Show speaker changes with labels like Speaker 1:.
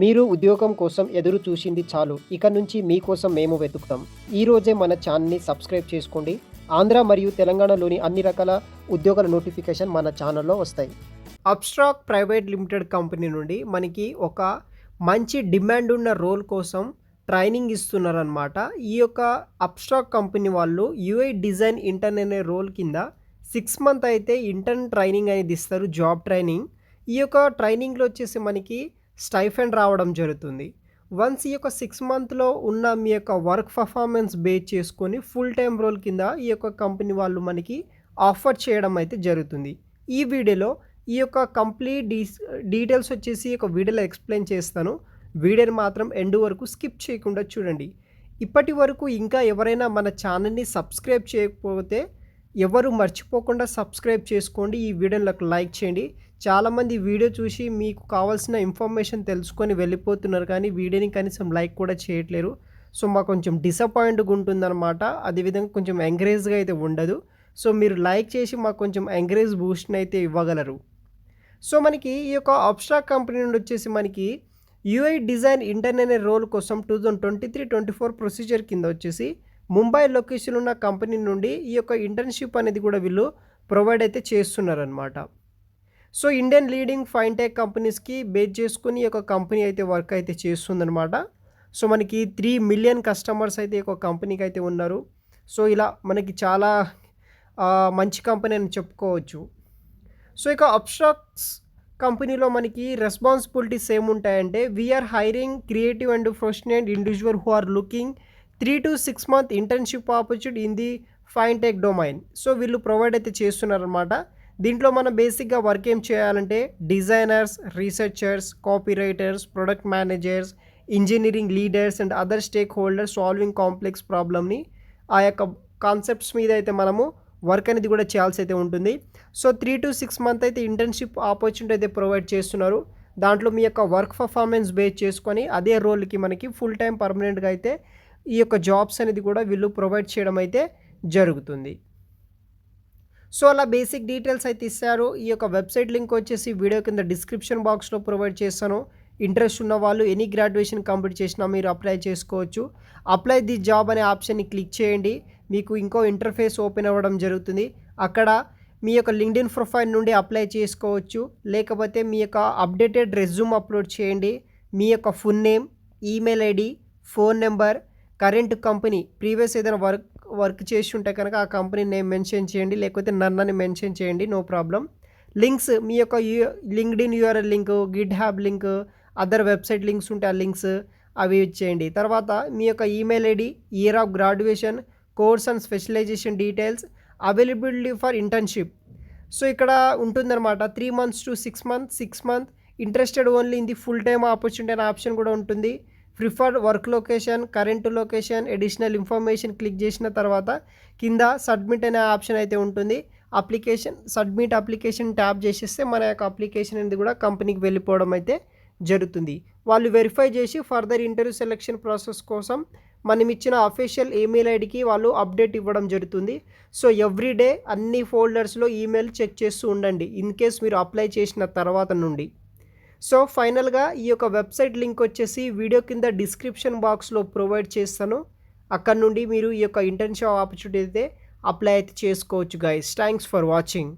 Speaker 1: మీరు ఉద్యోగం కోసం ఎదురు చూసింది చాలు. ఇక నుంచి మీకోసం మేము వెతుకుతాం. ఈ రోజే మన ఛానల్‌ని సబ్స్క్రైబ్ చేసుకోండి. ఆంధ్ర మరియు తెలంగాణలోని అన్ని రకాల ఉద్యోగాల నోటిఫికేషన్ మన ఛానల్‌లో వస్తాయి. అబ్స్ట్రాక్ ప్రైవేట్ లిమిటెడ్ కంపెనీ నుండి మనకి ఒక మంచి డిమాండ్ ఉన్న రోల్ కోసం ట్రైనింగ్ ఇస్తున్నారనమాట. ఈ యొక్క అబ్స్ట్రాక్ కంపెనీ వాళ్ళు యూఐ డిజైన్ ఇంటర్న్ అనే రోల్ కింద 6 మంత్ అయితే ఇంటర్న్ ట్రైనింగ్ అనేది ఇస్తారు, జాబ్ ట్రైనింగ్. ఈ యొక్క ట్రైనింగ్‌లో వచ్చేసి మనకి స్టైఫండ్ రావడం జరుగుతుంది. వన్స్ ఈ యొక్క 6 మంత్‌లో ఉన్న మీ యొక్క వర్క్ పర్ఫార్మెన్స్ బేస్ చేసుకొని ఫుల్ టైమ్ రోల్ కింద ఈ యొక్క కంపెనీ వాళ్ళు మనకి ఆఫర్ చేయడం అయితే జరుగుతుంది. ఈ వీడియోలో ఈ యొక్క కంప్లీట్ డీటెయిల్స్ వచ్చేసి ఈ యొక్క వీడియోలో ఎక్స్ప్లెయిన్ చేస్తాను. వీడియోని మాత్రం ఎండ్ వరకు స్కిప్ చేయకుండా చూడండి. ఇప్పటి వరకు ఇంకా ఎవరైనా మన ఛానల్‌ని సబ్స్క్రైబ్ చేయకపోతే ఎవరు మర్చిపోకుండా సబ్స్క్రైబ్ చేసుకోండి. ఈ వీడియోలకు లైక్ చేయండి. చాలామంది వీడియో చూసి మీకు కావాల్సిన ఇన్ఫర్మేషన్ తెలుసుకొని వెళ్ళిపోతున్నారు, కానీ వీడియోని కనీసం లైక్ కూడా చేయట్లేరు. సో మాకు కొంచెం డిసప్పాయింట్గా ఉంటుందన్నమాట. అదేవిధంగా కొంచెం ఎంకరేజ్గా అయితే ఉండదు. సో మీరు లైక్ చేసి మాకు కొంచెం ఎంకరేజ్ బూస్ట్ని అయితే ఇవ్వగలరు. సో మనకి ఈ యొక్క అబ్స్ట్రాక్ట్ కంపెనీ నుండి వచ్చేసి మనకి యూఐ డిజైన్ ఇంటర్న్ అనే రోల్ కోసం 2023-24 ప్రొసీజర్ కింద వచ్చేసి ముంబై లొకేషన్ ఉన్న కంపెనీ నుండి ఈ యొక్క ఇంటర్న్షిప్ అనేది కూడా వీళ్ళు ప్రొవైడ్ అయితే చేస్తున్నారనమాట. సో ఇండియన్ లీడింగ్ ఫైన్టెక్ కంపెనీస్కి బేస్ చేసుకుని ఈ యొక్క కంపెనీ అయితే వర్క్ అయితే చేస్తుందనమాట. సో మనకి 3 మిలియన్ కస్టమర్స్ అయితే ఈ యొక్క కంపెనీకి అయితే ఉన్నారు. సో ఇలా మనకి చాలా మంచి కంపెనీ అని చెప్పుకోవచ్చు. సో ఇక అబ్స్ట్రాక్ట్స్ కంపెనీలో మనకి రెస్పాన్సిబిలిటీస్ ఏముంటాయంటే, we are hiring creative and professional individual who are looking 3 to 6 month internship opportunity in the fintech domain. So వీళ్ళు ప్రొవైడ్ అయితే చేస్తున్నారనమాట. దీంట్లో మనం బేసిక్గా వర్క్ ఏం చేయాలంటే designers, researchers, copywriters, product managers, engineering leaders and other stakeholders solving complex ప్రాబ్లమ్ని ఆ యొక్క కాన్సెప్ట్స్ మీద అయితే మనము వర్క్ అనేది కూడా చేయాల్సి అయితే ఉంటుంది. సో 3 to 6 month అయితే ఇంటర్న్షిప్ ఆపర్చునిటీ అయితే ప్రొవైడ్ చేస్తున్నారు. దాంట్లో మీ యొక్క వర్క్ పర్ఫార్మెన్స్ బేస్ చేసుకొని అదే రోల్కి మనకి ఫుల్ టైం పర్మనెంట్గా అయితే ఈ యొక్క జాబ్స్ అనేది కూడా వీళ్ళు ప్రొవైడ్ చేయడం అయితే జరుగుతుంది. సో అలా బేసిక్ డీటెయిల్స్ అయితే ఇస్తారు. ఈ యొక్క వెబ్సైట్ లింక్ వచ్చేసి వీడియో కింద డిస్క్రిప్షన్ బాక్స్లో ప్రొవైడ్ చేస్తాను. ఇంట్రెస్ట్ ఉన్న వాళ్ళు ఎనీ గ్రాడ్యుయేషన్ కంప్లీట్ చేసినా మీరు అప్లై చేసుకోవచ్చు. అప్లై ది జాబ్ అనే ఆప్షన్ని క్లిక్ చేయండి. మీకు ఇంకో ఇంటర్ఫేస్ ఓపెన్ అవ్వడం జరుగుతుంది. అక్కడ మీ యొక్క లింక్డ్ఇన్ ప్రొఫైల్ నుండి అప్లై చేసుకోవచ్చు. లేకపోతే మీ యొక్క అప్డేటెడ్ రెజ్యూమ్ అప్లోడ్ చేయండి. మీ యొక్క full name, email ID, phone number, current company, previous ఏదైనా వర్క్ చేసి ఉంటే కనుక ఆ కంపెనీ నేమ్ మెన్షన్ చేయండి. లేకపోతే నన్నని మెన్షన్ చేయండి, నో ప్రాబ్లం. లింక్స్ మీ యొక్క LinkedIn URL link, GitHub link, other website links ఉంటే ఆ లింక్స్ అవి ఇచ్చేయండి. తర్వాత మీ యొక్క email ID, year of graduation, course and specialisation details, availability for internship. So ఇక్కడ ఉంటుందన్నమాట 3 months to 6 months, 6 months interested only in the full time opportunity అనే ఆప్షన్ కూడా ఉంటుంది. Preferred work location, current location, additional information click చేసిన తర్వాత కింద submit అనే option అయితే ఉంటుంది. సబ్మిట్ అప్లికేషన్ ట్యాప్ చేసేస్తే మన యొక్క అప్లికేషన్ అనేది కూడా కంపెనీకి వెళ్ళిపోవడం అయితే జరుగుతుంది. వాళ్ళు వెరిఫై చేసి ఫర్దర్ ఇంటర్వ్యూ సెలెక్షన్ ప్రాసెస్ కోసం మనం ఇచ్చిన అఫీషియల్ ఈమెయిల్ ఐడికి వాళ్ళు అప్డేట్ ఇవ్వడం జరుగుతుంది. సో ఎవ్రీడే అన్ని ఫోల్డర్స్లో ఈమెయిల్ చెక్ చేస్తూ ఉండండి, ఇన్ కేస్ మీరు అప్లై చేసిన తర్వాత నుండి. సో ఫైనల్గా ఈ యొక్క వెబ్సైట్ లింక్ వచ్చేసి వీడియో కింద డిస్క్రిప్షన్ బాక్స్లో ప్రొవైడ్ చేస్తాను. అక్కడ నుండి మీరు ఈ యొక్క ఇంటర్న్షిప్ ఆపర్చునిటీ అయితే అప్లై అయితే చేసుకోవచ్చు గైస్. Thanks for watching.